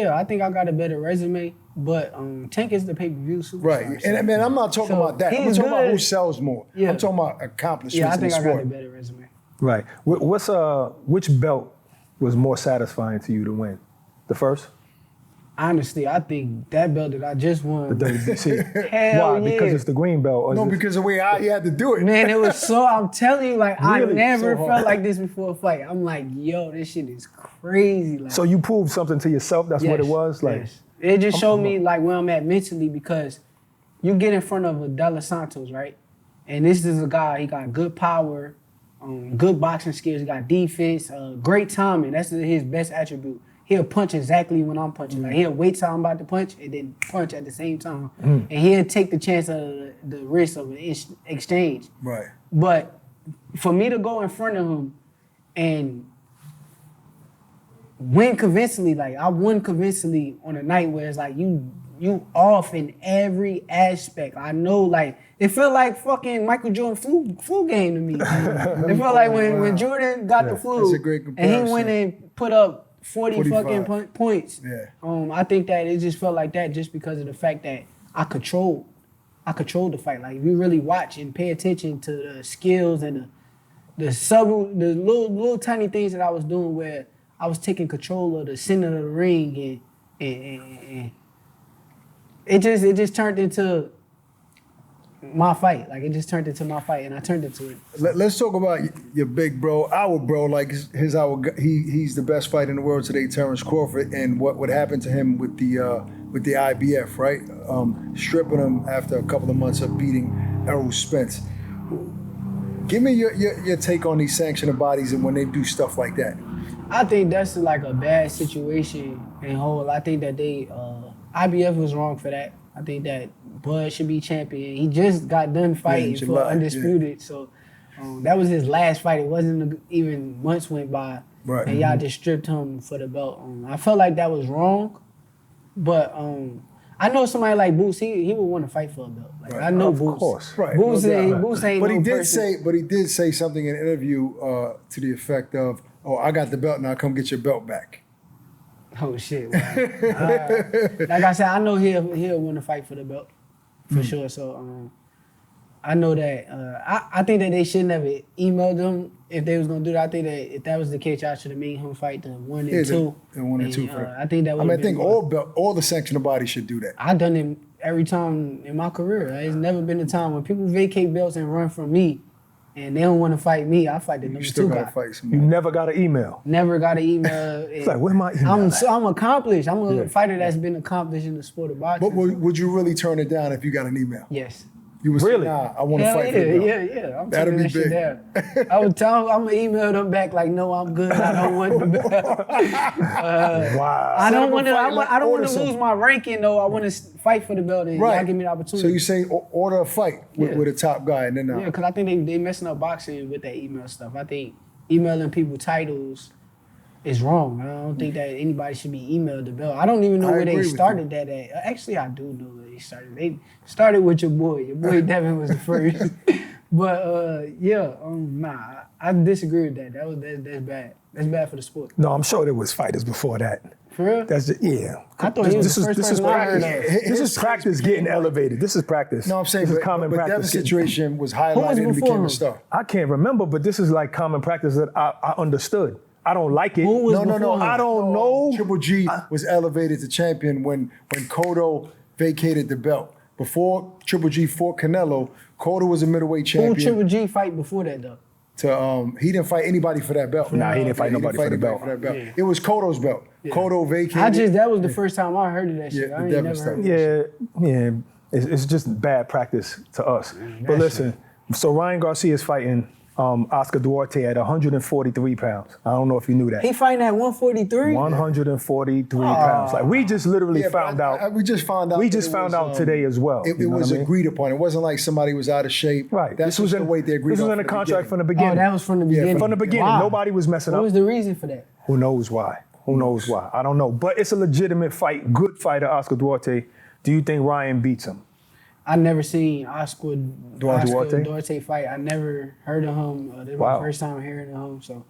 Speaker 3: I got a better resume. But Tank is the pay-per-view superstar.
Speaker 1: Right, and I mean, I'm not talking about that. I'm talking about who sells more. Yeah. I'm talking about accomplishments.
Speaker 3: Yeah, I think
Speaker 1: in the
Speaker 3: I
Speaker 1: sport.
Speaker 3: got a better resume.
Speaker 2: Right. Which belt was more satisfying to you to win? The first?
Speaker 3: Honestly, I think that belt that I just won.
Speaker 2: The WBC.
Speaker 3: Hell
Speaker 2: Why?
Speaker 3: yeah.
Speaker 2: Because it's the green belt?
Speaker 1: No, because the way you had to do it.
Speaker 3: Man, it was I'm telling you, like,
Speaker 2: Really?
Speaker 3: I never
Speaker 1: So
Speaker 3: felt like this before a fight. I'm like, yo, this shit is crazy. Like,
Speaker 2: So you proved something to yourself? That's what it was? Like,
Speaker 3: yes. It just showed me, like, where I'm at mentally because you get in front of a De Los Santos, right? And this is a guy, he got good power, good boxing skills, he got defense, great timing. That's his best attribute. He'll punch exactly when I'm punching. Like he'll wait till I'm about to punch and then punch at the same time. And he'll take the chance of the risk of an exchange.
Speaker 1: Right.
Speaker 3: But for me to go in front of him and win convincingly, like I won convincingly on a night where it's like you off in every aspect. I know, like it felt like fucking Michael Jordan flu game to me. It felt like when Jordan got the flu
Speaker 1: That's a great comparison.
Speaker 3: and he went and put up 40
Speaker 1: 45.
Speaker 3: fucking points.
Speaker 1: Yeah.
Speaker 3: I think that it just felt like that just because of the fact that I controlled the fight. Like if you really watch and pay attention to the skills and the little tiny things that I was doing where I was taking control of the center of the ring and it just turned into my fight. Like it just turned into my fight and I turned into it.
Speaker 1: Let's talk about your big bro, our bro. Like he's the best fighter in the world today, Terrence Crawford, and what happened to him with the IBF, right? Stripping him after a couple of months of beating Errol Spence. Give me your take on these sanctioning bodies and when they do stuff like that.
Speaker 3: I think that's like a bad situation in whole. I think that IBF was wrong for that. I think that Bud should be champion. He just got done fighting for Undisputed, so that was his last fight. It wasn't even months went by,
Speaker 1: right.
Speaker 3: And y'all just stripped him for the belt. I felt like that was wrong, but I know somebody like Boots. He would want to fight for a belt. Like
Speaker 1: right.
Speaker 3: I know
Speaker 2: of
Speaker 3: Boots.
Speaker 2: Course.
Speaker 1: Right.
Speaker 3: Boots ain't
Speaker 1: But
Speaker 3: no
Speaker 1: he did
Speaker 3: person.
Speaker 1: say he did say something in an interview to the effect of, "Oh, I got the belt now. Come get your belt back."
Speaker 3: Oh shit! Wow. Like I said, I know he'll want to fight for the belt for sure. So I know that I think that they shouldn't have emailed him if they was gonna do that. I think that if that was the case, y'all should have made him fight the 1 and 2.
Speaker 1: The 1 and 2 fight.
Speaker 3: I think that.
Speaker 1: I think all the sanctioning bodies should do that.
Speaker 3: I done it every time in my career. There's never been a time when people vacate belts and run from me. And they don't want to fight me. I fight the number 2 guy.
Speaker 1: Fight
Speaker 2: you never got an email.
Speaker 3: Never got an email.
Speaker 2: It's like, where's my email?
Speaker 3: I'm accomplished. I'm a fighter that's been accomplished in the sport of boxing.
Speaker 1: But would you really turn it down if you got an email?
Speaker 3: Yes.
Speaker 1: You would
Speaker 2: really?
Speaker 1: Say, nah, I want to fight for the belt.
Speaker 3: Yeah. I'm
Speaker 1: That'd
Speaker 3: taking
Speaker 1: be
Speaker 3: that
Speaker 1: big.
Speaker 3: shit down. I would tell them, I'm gonna email them back like, no, I'm good. I don't want the belt.
Speaker 2: Wow.
Speaker 3: I don't want to.
Speaker 1: Like
Speaker 3: I don't want to
Speaker 1: Orson.
Speaker 3: lose my ranking though. I want to fight for the belt and y'all give me the opportunity.
Speaker 1: So you say order a fight with a top guy and then
Speaker 3: yeah, because I think they messing up boxing with that email stuff. I think emailing people titles is wrong. I don't think that anybody should be emailed the belt. I don't even know where they started that at. Actually, I do know where they started. They started with your boy. Your boy Devin was the first. But nah, I disagree with that. That's bad. That's bad for the sport.
Speaker 2: No, I'm sure there was fighters before that.
Speaker 3: For real?
Speaker 2: That's yeah.
Speaker 3: I thought he was the first person I heard of.
Speaker 2: This is practice getting elevated. This is practice.
Speaker 1: No, I'm saying,
Speaker 2: this is
Speaker 1: but
Speaker 2: common
Speaker 1: Devin's
Speaker 2: practice.
Speaker 1: situation was highlighted and became a star.
Speaker 2: I can't remember, but this is like common practice that I understood. I don't like it.
Speaker 3: Who was
Speaker 1: No.
Speaker 3: before him?
Speaker 2: I don't know.
Speaker 1: Triple G was elevated to champion when Cotto vacated the belt. Before Triple G fought Canelo, Cotto was a middleweight champion.
Speaker 3: Who Triple G fight before that though?
Speaker 1: He didn't fight anybody for that belt.
Speaker 2: Nah, he didn't fight nobody for the belt.
Speaker 1: Yeah. It was Cotto's belt. Yeah. Cotto vacated.
Speaker 3: That was the first time I heard of that shit.
Speaker 1: Yeah,
Speaker 3: I ain't
Speaker 1: the
Speaker 3: never
Speaker 1: Devin
Speaker 3: heard of
Speaker 1: stuff.
Speaker 3: that shit.
Speaker 2: Yeah. It's just bad practice to us. But listen, so Ryan Garcia is fighting Oscar Duarte at 143 pounds. I don't know if you knew that.
Speaker 3: He fighting at 143?
Speaker 2: 143 pounds. Like we just literally found out.
Speaker 1: We just found out.
Speaker 2: We just found out today as well.
Speaker 1: It was agreed upon. It wasn't like somebody was out of shape.
Speaker 2: Right.
Speaker 1: That's the weight they agreed on.
Speaker 2: This was in the contract from the beginning.
Speaker 3: Oh, that was from the beginning.
Speaker 2: From the beginning.
Speaker 3: Wow.
Speaker 2: Nobody was messing up.
Speaker 3: What was the reason for that?
Speaker 2: Who knows why? Who knows why? I don't know. But it's a legitimate fight. Good fighter, Oscar Duarte. Do you think Ryan beats him?
Speaker 3: I never seen Oscar Duarte fight. I never heard of him. This was my first time hearing of him, so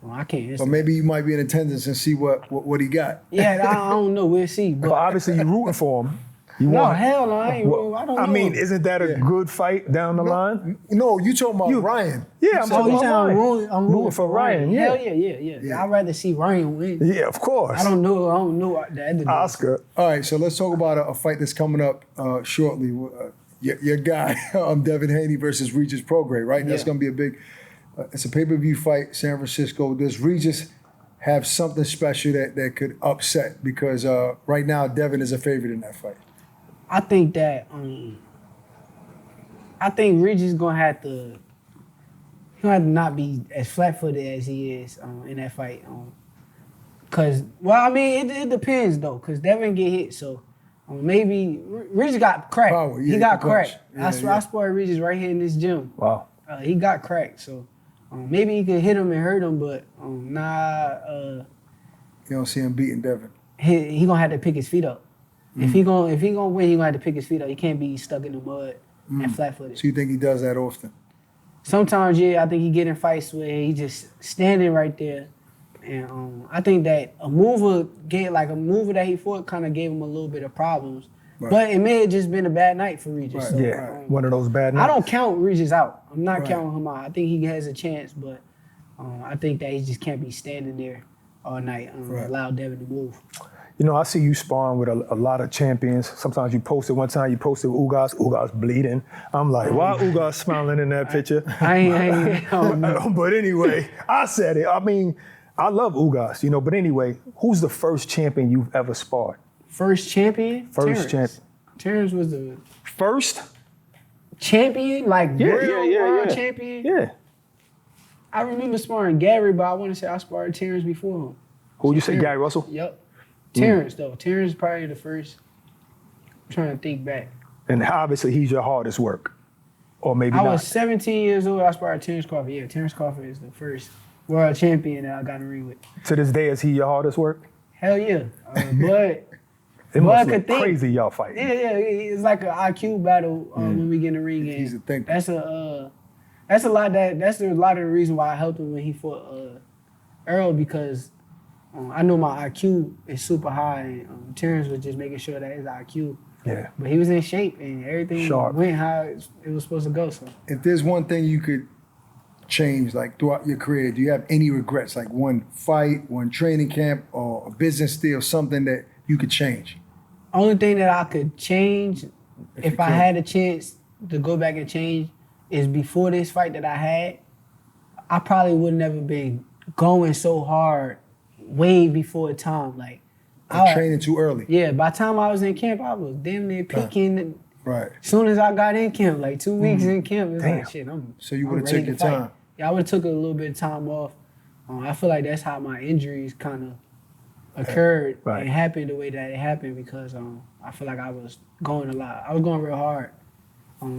Speaker 3: I can't.
Speaker 1: But maybe you might be in attendance and see what he got.
Speaker 3: Yeah, I don't know. We'll see. But
Speaker 2: obviously you're rooting for him.
Speaker 3: Hell no, I ain't rooting. I don't know.
Speaker 2: I mean, isn't that a good fight down the line?
Speaker 1: No, you talking about Ryan.
Speaker 2: Yeah, I'm talking about Ryan.
Speaker 3: I'm rooting for Ryan.
Speaker 2: Yeah.
Speaker 3: Hell yeah. I'd rather see Ryan win.
Speaker 2: Yeah, of course.
Speaker 3: I don't know the other
Speaker 2: Oscar.
Speaker 1: All right, so let's talk about a fight that's coming up shortly. Your guy, Devin Haney versus Regis Prograis, right? That's going to be a big. It's a pay-per-view fight, San Francisco. Does Regis have something special that could upset? Because right now, Devin is a favorite in that fight.
Speaker 3: I think that Regis gonna have to not be as flat-footed as he is in that fight. Cause it depends though. Cause Devin get hit, so maybe Regis got cracked.
Speaker 1: Power, yeah,
Speaker 3: he got cracked.
Speaker 1: I
Speaker 3: sparred Regis right here in this gym.
Speaker 2: Wow.
Speaker 3: He got cracked, so maybe he could hit him and hurt him, but you
Speaker 1: don't see him beating Devin.
Speaker 3: He gonna have to pick his feet up. If he gonna win, he gonna have to pick his feet up. He can't be stuck in the mud and flat-footed.
Speaker 1: So you think he does that often?
Speaker 3: Sometimes, yeah. I think he get in fights where he just standing right there, and I think that a mover that he fought kind of gave him a little bit of problems. Right. But it may have just been a bad night for Regis.
Speaker 1: Right.
Speaker 3: So,
Speaker 2: one of those bad nights.
Speaker 3: I don't count Regis out. I'm not counting him out. I think he has a chance, but I think that he just can't be standing there all night and allow Devin to move.
Speaker 2: You know, I see you sparring with a lot of champions. Sometimes you posted one time, you posted with Ugas. Ugas bleeding. I'm like, why Ugas smiling in that picture? But anyway, I said it. I mean, I love Ugas, but anyway, who's the first champion you've ever sparred?
Speaker 3: First champion?
Speaker 2: First champion.
Speaker 3: Terrence was the
Speaker 2: first
Speaker 3: champion? Like world champion?
Speaker 2: Yeah.
Speaker 3: I remember sparring Gary, but I want to say I sparred Terrence before him.
Speaker 2: Who'd you say, Gary Russell?
Speaker 3: Yep. Terrence, though. Terrence is probably the first. I'm trying to think back.
Speaker 2: And obviously, he's your hardest work. Or maybe not.
Speaker 3: I was 17 years old. I sparred Terrence Crawford. Yeah, Terrence Crawford is the first world champion that I got in the ring with.
Speaker 2: To this day, is he your hardest work?
Speaker 3: Hell yeah. But
Speaker 2: it must look crazy y'all fighting.
Speaker 3: Yeah. It's like an IQ battle when we get in the ring.
Speaker 1: He's a thinker.
Speaker 3: That's a lot of the reason why I helped him when he fought Earl, because I know my IQ is super high, and Terrence was just making sure that his IQ.
Speaker 2: Yeah.
Speaker 3: But he was in shape, and everything went how it was supposed to go. So,
Speaker 1: if there's one thing you could change, like throughout your career, do you have any regrets? Like one fight, one training camp, or a business deal, something that you could change?
Speaker 3: Only thing that I could change, if I had a chance to go back and change, is before this fight that I had, I probably would never been going so hard way before time. Like
Speaker 1: training too early.
Speaker 3: Yeah, by the time I was in camp, I was damn near peaking.
Speaker 1: Right.
Speaker 3: As soon as I got in camp, like 2 weeks in camp, it's like, shit,
Speaker 1: So you would have took your time.
Speaker 3: Yeah, I would have took a little bit of time off. I feel like that's how my injuries kind of occurred and happened the way that it happened, because I feel like I was going a lot. I was going real hard.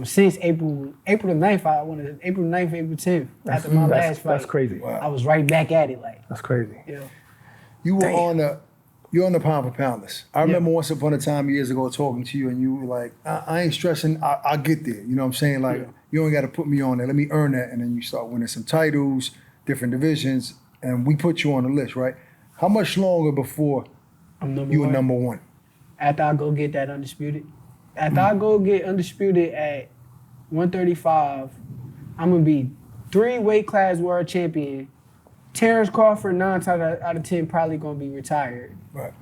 Speaker 3: Since April the 9th, April 9th, April 10th, after my last fight.
Speaker 2: That's crazy.
Speaker 1: Wow.
Speaker 3: I was right back at it. Like,
Speaker 2: that's crazy.
Speaker 3: Yeah.
Speaker 1: You were you're on the pound for pound list. I remember once upon a time years ago talking to you, and you were like, I ain't stressing, I'll get there. You know what I'm saying? Like, you ain't got to put me on there. Let me earn that. And then you start winning some titles, different divisions, and we put you on the list, right? How much longer before you were number one?
Speaker 3: After I go get that undisputed. After I go get undisputed at 135, I'm going to be 3 weight class world champion. Terrence Crawford, 9 times out of 10, probably going to be retired.
Speaker 1: Right.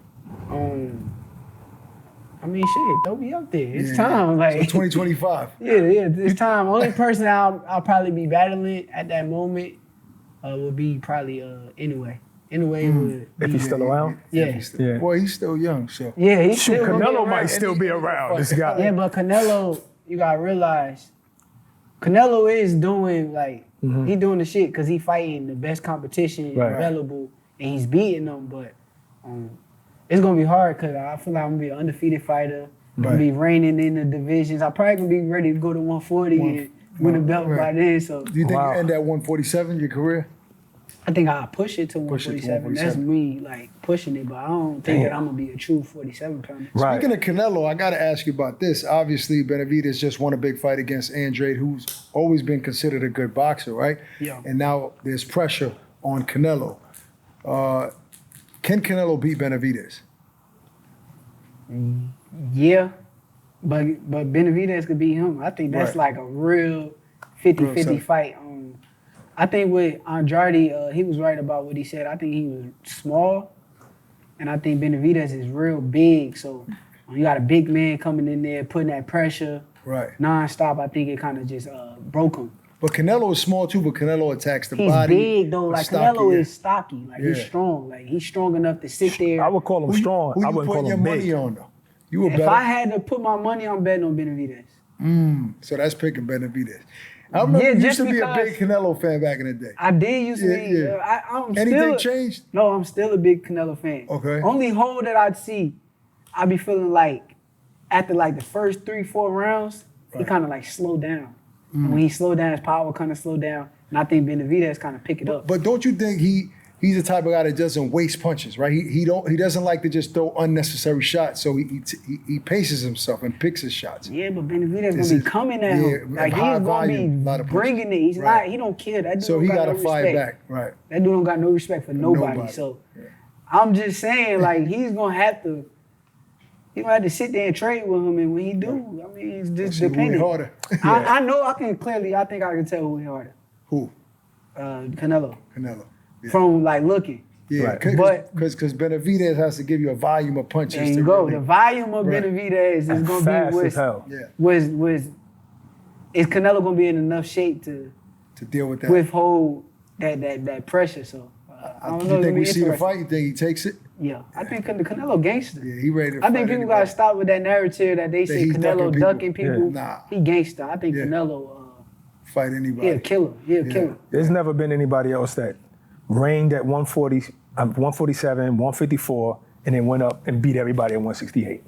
Speaker 3: I mean, shit, throw me up there. It's time. Like,
Speaker 1: so 2025.
Speaker 3: Yeah, it's time. Only person I'll probably be battling at that moment would be probably Anyway. Would
Speaker 2: if he's still around?
Speaker 3: Yeah.
Speaker 1: Boy, he's still young, so.
Speaker 3: Yeah, he's still
Speaker 2: Canelo might still be around, this guy.
Speaker 3: Yeah, but Canelo, you gotta realize, Canelo is doing, like, He doing the shit because he fighting the best competition available and he's beating them. But it's gonna be hard because I feel like I'm gonna be an undefeated fighter. I'm gonna be reigning in the divisions. I probably gonna be ready to go to 140 and win a belt by then. So
Speaker 1: do you think you end at 147 your career?
Speaker 3: I think I'll push it to 147. That's me like pushing it, but I don't think that I'm gonna be a true 47 pounder.
Speaker 1: Right. Speaking of Canelo, I got to ask you about this. Obviously, Benavidez just won a big fight against Andrade, who's always been considered a good boxer, right?
Speaker 3: Yeah.
Speaker 1: And now there's pressure on Canelo. Can Canelo beat Benavidez?
Speaker 3: Yeah, but Benavidez could beat him. I think that's like a real 50-50 fight. I think with Andrade, he was right about what he said. I think he was small, and I think Benavidez is real big. So you got a big man coming in there, putting that pressure nonstop. I think it kind of just broke him.
Speaker 1: But Canelo is small too, but Canelo attacks the
Speaker 3: he's
Speaker 1: body.
Speaker 3: He's big though. Like Canelo is stocky. Like he's strong. Like he's strong enough to sit there.
Speaker 2: I would call him strong.
Speaker 1: Who
Speaker 2: I
Speaker 1: you
Speaker 2: wouldn't
Speaker 1: putting
Speaker 2: call
Speaker 1: your
Speaker 2: him
Speaker 1: money
Speaker 2: big.
Speaker 1: on though? You were
Speaker 3: if I had to put my money, I'm betting on Benavidez.
Speaker 1: So that's picking Benavidez. I remember you used to be a big Canelo fan back in the day.
Speaker 3: I did used to be. I'm
Speaker 1: Anything changed?
Speaker 3: No, I'm still a big Canelo fan.
Speaker 1: Okay.
Speaker 3: Only hole that I'd see, I'd be feeling like after like the first 3-4 rounds, he kind of like slowed down. And when he slowed down, his power kind of slowed down. And I think Benavidez kind of pick it up.
Speaker 1: But don't you think he's the type of guy that doesn't waste punches, right? He doesn't like to just throw unnecessary shots. So he paces himself and picks his shots.
Speaker 3: Yeah, but Benavidez gonna be coming at him. Like he's gonna be bringing it. He's not. He don't care. That dude
Speaker 1: so he got to fight
Speaker 3: back.
Speaker 1: Right.
Speaker 3: That dude don't got no respect for nobody. So I'm just saying, like he's gonna have to. He's gonna have to sit there and trade with him, and when he do, I mean, it's just dependent.
Speaker 1: Harder.
Speaker 3: I know I can clearly. I think I can tell who he harder.
Speaker 1: Who?
Speaker 3: Canelo.
Speaker 1: Yeah.
Speaker 3: From like looking.
Speaker 1: Yeah, because Benavidez has to give you a volume of punches.
Speaker 3: There you go. The volume of Benavidez is going to be is Canelo going to be in enough shape to
Speaker 1: deal with that,
Speaker 3: withhold that pressure? So I don't know.
Speaker 1: You think we see the fight? You think he takes it?
Speaker 3: Yeah, I think the Canelo gangster.
Speaker 1: Yeah, he ready to
Speaker 3: I think people got to stop with that narrative that they say Canelo ducking people.
Speaker 1: Nah,
Speaker 3: he gangster. I think Canelo
Speaker 1: fight anybody.
Speaker 3: He'll kill him. He'll kill him.
Speaker 2: There's never been anybody else that reigned at 140, 147, 154, and then went up and beat everybody at 168.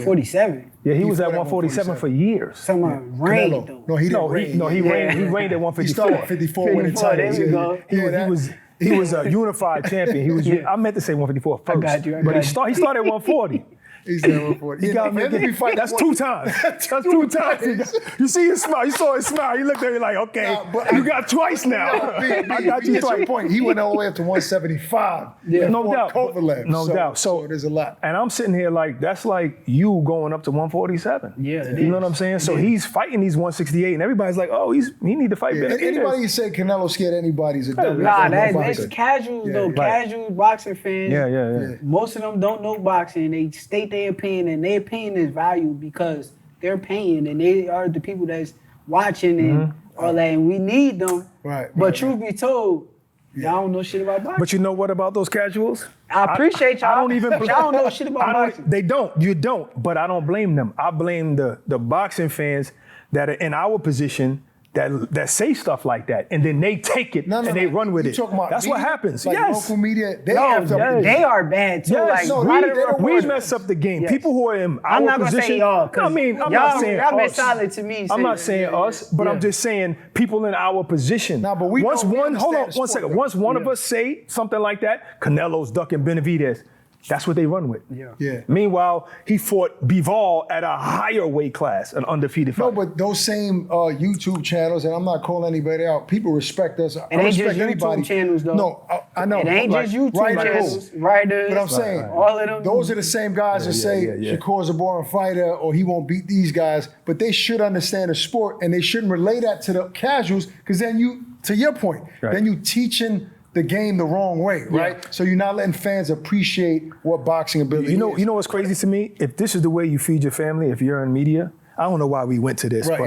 Speaker 3: 47.
Speaker 2: Yeah, he was at 147 for years.
Speaker 3: Someone reigned though.
Speaker 1: No, he didn't reign.
Speaker 2: He reigned at 154.
Speaker 1: He started at 54 winning titles.
Speaker 3: There we go.
Speaker 2: He was a unified champion. He was. I meant to say 154 first.
Speaker 3: I got you.
Speaker 2: But he started at 140.
Speaker 1: He's at 140.
Speaker 2: He got me. That's 2 times. That's 2 times. You see his smile. You saw his smile. You looked at me like, okay, you got twice now. I got you twice.
Speaker 1: Point. He went all the way up to 175.
Speaker 2: No doubt.
Speaker 1: Kovalev.
Speaker 2: No doubt. So
Speaker 1: there's a lot.
Speaker 2: And I'm sitting here like, that's like you going up to 147.
Speaker 3: Yeah.
Speaker 2: You know what I'm saying? So he's fighting these 168, and everybody's like, oh, he need to fight better.
Speaker 1: Anybody who say Canelo scared anybody's a dummy.
Speaker 3: Nah, that's casuals though. Casual boxing fans.
Speaker 2: Yeah.
Speaker 3: Most of them don't know boxing. They state their opinion, and their opinion is valued because they're paying, and they are the people that's watching and all that, and we need them. But truth be told, y'all don't know shit about boxing.
Speaker 2: But you know what about those casuals?
Speaker 3: I appreciate y'all.
Speaker 2: I don't even.
Speaker 3: Y'all don't know shit about boxing.
Speaker 2: They don't. You don't. But I don't blame them. I blame the boxing fans that are in our position that say stuff like that, and then they take it and they run with it. That's what happens.
Speaker 1: Like local media, they
Speaker 3: are bad too.
Speaker 2: Yes.
Speaker 3: Like,
Speaker 2: we mess up the game. People who are in our
Speaker 3: I'm not gonna
Speaker 2: position.
Speaker 3: say y'all.
Speaker 2: I mean, I'm not saying
Speaker 3: y'all been
Speaker 2: us.
Speaker 3: solid to me.
Speaker 2: I'm not saying us, but I'm just saying people in our position.
Speaker 1: Nah, but
Speaker 2: hold on one second. Once one of us say something like that, Canelo's ducking Benavidez. That's what they run with.
Speaker 1: Yeah.
Speaker 2: Meanwhile, he fought Bivol at a higher weight class, an undefeated fighter.
Speaker 1: No, but those same YouTube channels, and I'm not calling anybody out, people respect us.
Speaker 3: It ain't just YouTube channels, though.
Speaker 1: No, I know.
Speaker 3: It ain't just YouTube channels. Writers.
Speaker 1: But I'm saying,
Speaker 3: all of them.
Speaker 1: Those are the same guys that say Shakur's a boring fighter or he won't beat these guys, but they should understand the sport and they shouldn't relay that to the casuals because then you, to your point, then you teaching the game the wrong way, right? So you're not letting fans appreciate what boxing ability is.
Speaker 2: You know what's crazy to me? If this is the way you feed your family, if you're in media, I don't know why we went to this, but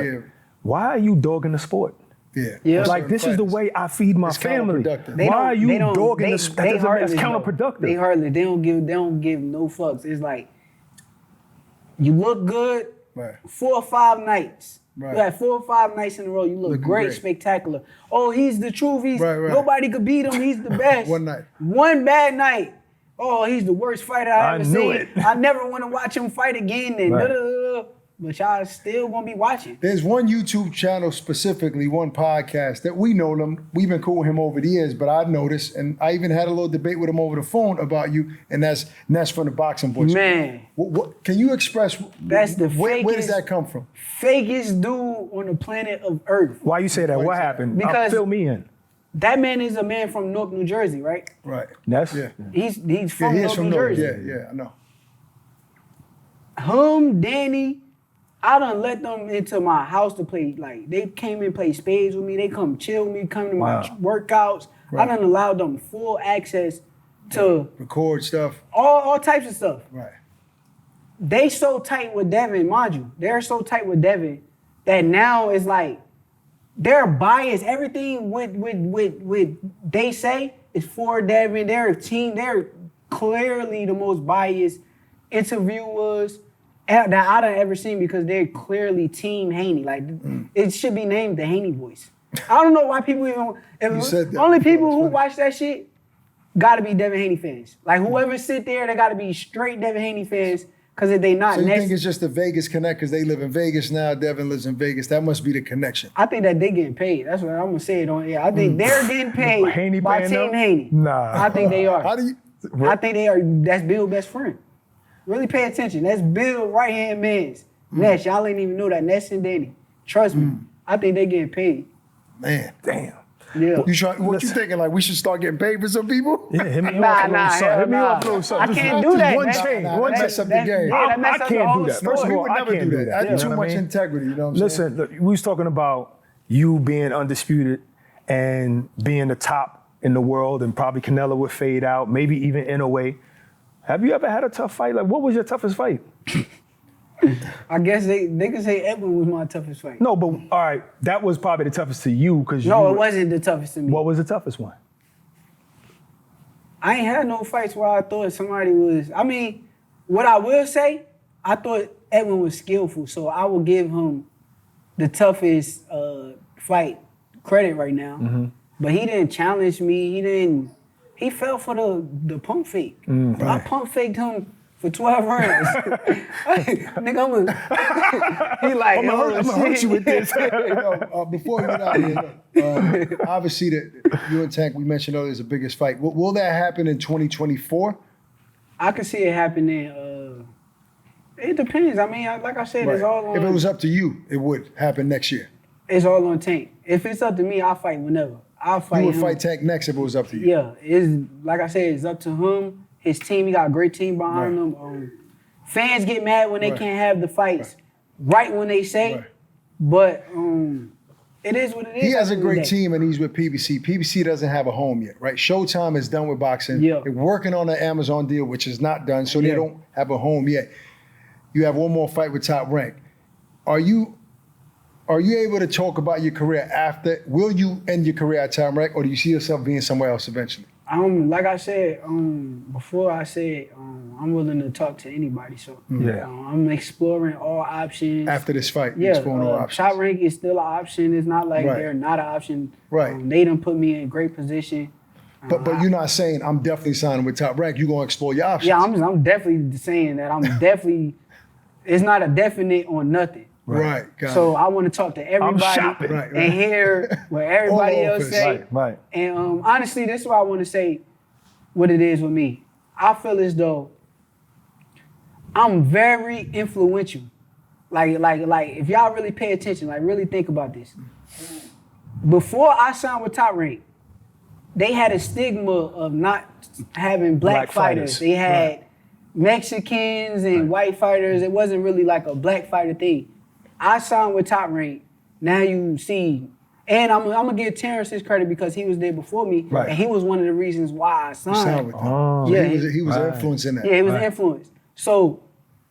Speaker 2: why are you dogging the sport?
Speaker 1: Yeah.
Speaker 2: Like this is the way I feed my family. Why are you dogging the sport? That's counterproductive.
Speaker 3: They don't give no fucks. It's like you look good 4 or 5 nights. You had 4 or 5 nights in a row. You look great, spectacular. Oh, he's the truth. Nobody could beat him. He's the best.
Speaker 1: One night.
Speaker 3: One bad night. Oh, he's the worst fighter I ever seen.
Speaker 2: It.
Speaker 3: I never want to watch him fight again. And but y'all still gonna be watching.
Speaker 1: There's one YouTube channel specifically, one podcast that we know them. We've been cool with him over the years, but I've noticed, and I even had a little debate with him over the phone about you, and that's from the Boxing Boys.
Speaker 3: Man.
Speaker 1: What can you express?
Speaker 3: That's the fakest.
Speaker 1: Where does that come from?
Speaker 3: Fakest dude on the planet of Earth.
Speaker 2: Why you say that? What happened?
Speaker 3: Because
Speaker 2: fill me in.
Speaker 3: That man is a man from Newark, New Jersey, right?
Speaker 1: Right.
Speaker 2: He's
Speaker 3: from Newark, New Jersey.
Speaker 1: Yeah, I know.
Speaker 3: Danny, I done let them into my house to play. Like, they came and played spades with me. They come chill with me, come to my workouts. Right. I done allowed them full access to
Speaker 1: record stuff.
Speaker 3: All types of stuff.
Speaker 1: Right.
Speaker 3: They so tight with Devin, mind you. They're so tight with Devin that now it's like they're biased. Everything with they say is for Devin. They're a team. They're clearly the most biased interviewers that I done ever seen because they're clearly Team Haney. Like, it should be named the Haney Boys. I don't know why people even... Only people who watch that shit gotta be Devin Haney fans. Like, whoever sit there, they gotta be straight Devin Haney fans because if they not...
Speaker 1: So you think it's just the Vegas connect because they live in Vegas now, Devin lives in Vegas. That must be the connection.
Speaker 3: I think that they getting paid. That's what I'm gonna say it on air. I think they're getting paid by Team Haney.
Speaker 2: Nah.
Speaker 3: I think they are.
Speaker 1: How do you...
Speaker 3: I think they are. That's Bill's best friend. Really pay attention. That's Bill right-hand man's. Ness, y'all ain't even know that. Ness and Danny. Trust me. I think they getting paid.
Speaker 1: Man.
Speaker 2: Damn.
Speaker 3: Yeah.
Speaker 1: What you thinking? Like, we should start getting paid for some people?
Speaker 2: Yeah, hit me up a little something.
Speaker 3: I can't do that.
Speaker 1: One change. One mess up the game.
Speaker 2: I can't do that. First of
Speaker 1: We
Speaker 2: all,
Speaker 1: would
Speaker 2: I
Speaker 1: never
Speaker 2: can't
Speaker 1: do that. That's too much integrity, you know what I'm saying?
Speaker 2: Listen, look, we was talking about you being undisputed and being the top in the world, and probably Canelo would fade out, maybe even in a way. Have you ever had a tough fight? Like, what was your toughest fight?
Speaker 3: I guess they can say Edwin was my toughest fight.
Speaker 2: No, but all right, that was probably the toughest to you because
Speaker 3: it wasn't the toughest to me.
Speaker 2: What was the toughest one?
Speaker 3: I ain't had no fights where I thought somebody was. I mean, what I will say, I thought Edwin was skillful, so I will give him the toughest fight credit right now. But he didn't challenge me. He fell for the pump fake. I pump faked him for 12 rounds. Nigga, he like,
Speaker 1: I'm gonna hurt you with this. Before we get out of here, obviously that you and Tank, we mentioned earlier, is the biggest fight. Will that happen in 2024?
Speaker 3: I can see it happening. It depends. I mean, like I said, it's all on...
Speaker 1: If it was up to you, it would happen next year.
Speaker 3: It's all on Tank. If it's up to me, I'll fight whenever. I'll fight him.
Speaker 1: You would fight Tank next if it was up to you.
Speaker 3: Yeah, it's like I said, it's up to him. His team, he got a great team behind him. Fans get mad when they can't have the fights right when they say, but it is what it is.
Speaker 1: He has a great team and he's with PBC. PBC doesn't have a home yet, right? Showtime is done with boxing.
Speaker 3: Yeah.
Speaker 1: They're working on an Amazon deal, which is not done, so they don't have a home yet. You have one more fight with Top Rank. Are you able to talk about your career after? Will you end your career at Top Rank, or do you see yourself being somewhere else eventually?
Speaker 3: Like I said before, I said I'm willing to talk to anybody. So I'm exploring all options.
Speaker 1: After this fight, exploring all options.
Speaker 3: Top Rank is still an option. It's not like they're not an option.
Speaker 1: Right.
Speaker 3: They done put me in a great position.
Speaker 1: But you're not saying I'm definitely signing with Top Rank. You're gonna explore your options.
Speaker 3: Yeah, I'm definitely saying that. I'm definitely. It's not a definite on nothing.
Speaker 1: Right.
Speaker 3: So I want to talk to everybody and hear what everybody else say.
Speaker 2: Right.
Speaker 3: And honestly, this is what I want to say. What it is with me, I feel as though I'm very influential. Like if y'all really pay attention, like really think about this. Before I signed with Top Rank, they had a stigma of not having black fighters. They had Mexicans and white fighters. It wasn't really like a black fighter thing. I signed with Top Rank. Now you see, and I'm gonna give Terrence his credit because he was there before me, and he was one of the reasons why I signed
Speaker 1: with them. Yeah, he was an influence in that.
Speaker 3: Yeah, he was an influence. So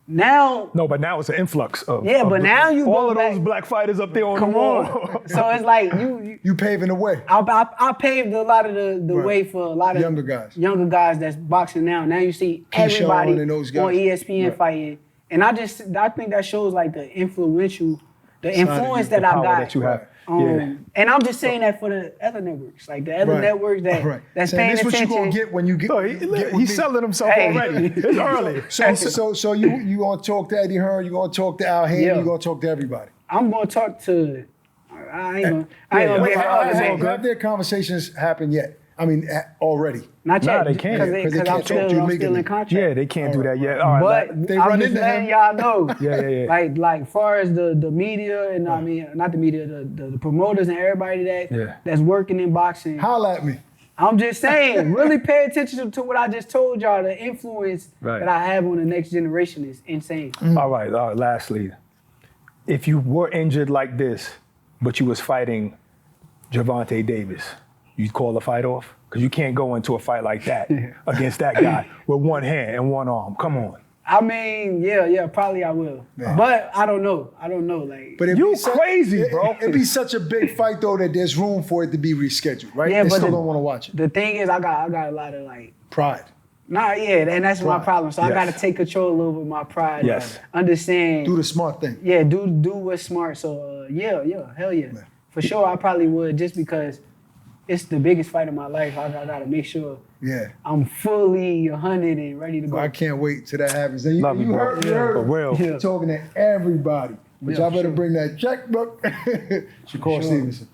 Speaker 3: now,
Speaker 2: but now it's an influx of
Speaker 3: but now you
Speaker 2: all
Speaker 3: go
Speaker 2: of
Speaker 3: back,
Speaker 2: those black fighters up there on the wall.
Speaker 3: So it's like
Speaker 1: you paving the way.
Speaker 3: I paved a lot of the way for a lot of
Speaker 1: younger
Speaker 3: guys that's boxing now. Now you see everybody on ESPN fighting. And I think that shows like the influential the influence that I got.
Speaker 2: That you have.
Speaker 3: And I'm just saying that for the other networks, like the other networks that's paying attention.
Speaker 1: This what you gonna get when you get
Speaker 2: he's selling himself already. It's early.
Speaker 1: So you gonna talk to Eddie Hearn, you gonna talk to Al Hain, you gonna talk to everybody.
Speaker 3: I'm gonna talk to. I ain't gonna.
Speaker 1: Have their conversations happen yet? I mean, already.
Speaker 3: Not yet.
Speaker 2: Nah, they can't.
Speaker 3: Because I'm still in contract.
Speaker 2: Yeah, they can't do that yet. All right,
Speaker 3: but I'm just letting y'all know.
Speaker 2: Yeah.
Speaker 3: Like far as the media and I mean, not the media, the promoters and everybody that's working in boxing.
Speaker 1: Holla at me.
Speaker 3: I'm just saying, really pay attention to what I just told y'all. The influence that I have on the next generation is insane.
Speaker 2: All right. Lastly, if you were injured like this, but you was fighting Gervonta Davis, you'd call the fight off? Because you can't go into a fight like that against that guy with one hand and one arm. Come on.
Speaker 3: I mean, yeah, probably I will. Yeah. But I don't know. Like,
Speaker 1: but
Speaker 2: you crazy, bro.
Speaker 1: It'd be such a big fight though that there's room for it to be rescheduled, right?
Speaker 3: Yeah,
Speaker 1: they
Speaker 3: but
Speaker 1: still don't want to watch it.
Speaker 3: The thing is, I got a lot of like
Speaker 1: pride.
Speaker 3: And that's my problem. So I got to take control a little bit of my pride.
Speaker 2: Yes.
Speaker 3: Understand.
Speaker 1: Do the smart thing.
Speaker 3: Yeah, do what's smart. So hell yeah. Man. For sure, I probably would just because it's the biggest fight of my life. I got to make sure I'm fully 100 and ready to go.
Speaker 1: I can't wait till that happens. And you heard
Speaker 2: for real.
Speaker 1: Talking to everybody. But y'all better bring that checkbook. Shakur Stevenson.